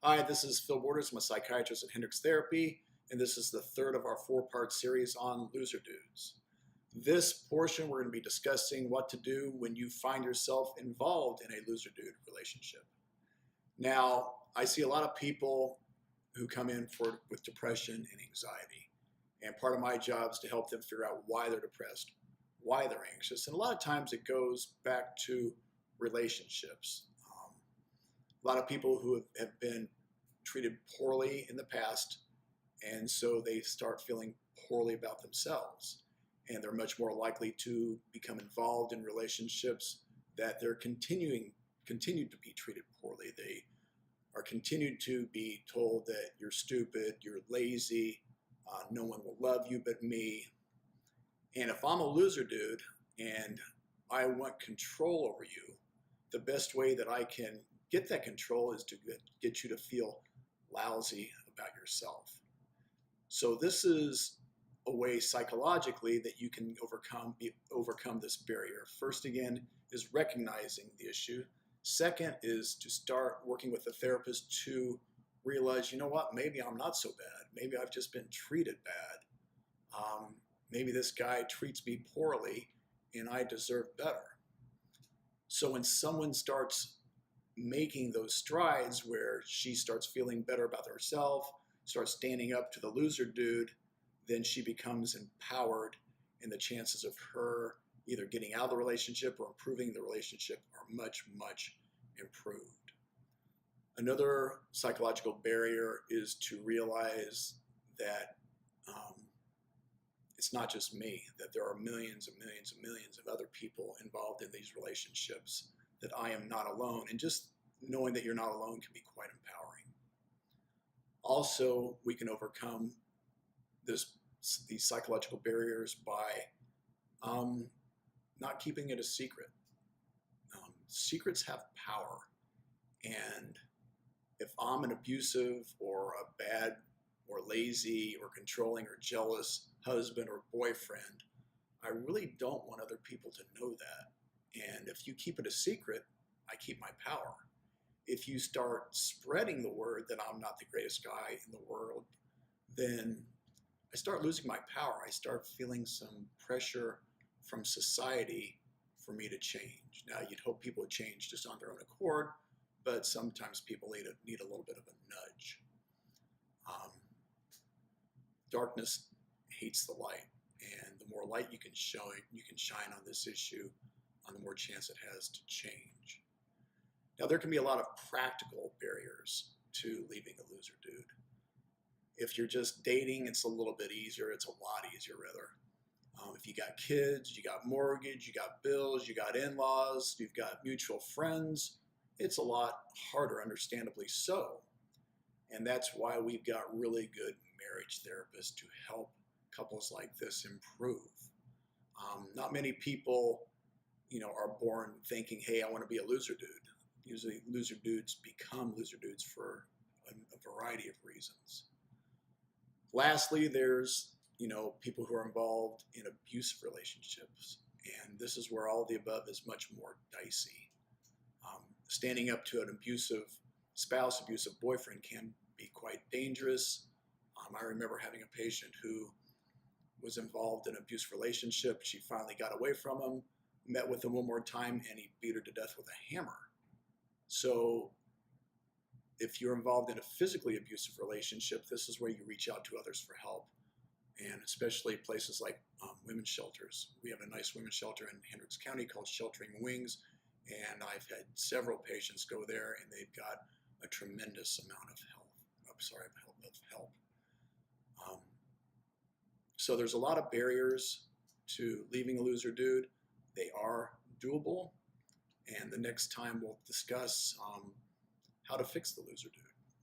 Hi, this is Phil Borders. I'm a psychiatrist at Hendricks Therapy, and this is the third of our four-part series on loser dudes. This portion, we're going to be discussing what to do when you find yourself involved in a loser dude relationship. Now, I see a lot of people who come in with depression and anxiety, and part of my job is to help them figure out why they're depressed, why they're anxious, and a lot of times it goes back to relationships. A lot of people who have been treated poorly in the past, and so they start feeling poorly about themselves, and they're much more likely to become involved in relationships that they're continued to be treated poorly. They are continued to be told that you're stupid, you're lazy, no one will love you but me. And if I'm a loser dude and I want control over you, the best way that I can get that control is to get you to feel lousy about yourself. So this is a way psychologically that you can overcome this barrier. First, again, is recognizing the issue. Second is to start working with a therapist to realize, you know what, maybe I'm not so bad. Maybe I've just been treated bad. Maybe this guy treats me poorly and I deserve better. So when someone starts making those strides where she starts feeling better about herself, starts standing up to the loser dude, then she becomes empowered, and the chances of her either getting out of the relationship or improving the relationship are much, much improved. Another psychological barrier is to realize that it's not just me, that there are millions and millions and millions of other people involved in these relationships, that I am not alone. And just knowing that you're not alone can be quite empowering. Also, we can overcome these psychological barriers by not keeping it a secret. Secrets have power. And if I'm an abusive or a bad or lazy or controlling or jealous husband or boyfriend, I really don't want other people to know that. And if you keep it a secret, I keep my power. If you start spreading the word that I'm not the greatest guy in the world, then I start losing my power. I start feeling some pressure from society for me to change. Now, you'd hope people would change just on their own accord, but sometimes people need a little bit of a nudge. Darkness hates the light, and the more light you can shine on this issue, the more chance it has to change. Now, there can be a lot of practical barriers to leaving a loser dude. If you're just dating, it's a little bit easier. It's a lot easier, rather. If you got kids, you got mortgage, you got bills, you got in-laws, you've got mutual friends, it's a lot harder, understandably so. And that's why we've got really good marriage therapists to help couples like this improve. Not many people, are born thinking, hey, I want to be a loser dude. Usually loser dudes become loser dudes for a variety of reasons. Lastly, there's, people who are involved in abusive relationships. And this is where all the above is much more dicey. Standing up to an abusive spouse, abusive boyfriend can be quite dangerous. I remember having a patient who was involved in an abusive relationship. She finally got away from him, met with him one more time, and he beat her to death with a hammer. So if you're involved in a physically abusive relationship, this is where you reach out to others for help, and especially places like women's shelters. We have a nice women's shelter in Hendricks County called Sheltering Wings, and I've had several patients go there, and they've got a tremendous amount of help. So there's a lot of barriers to leaving a loser dude. They are doable, and the next time we'll discuss how to fix the loser dude.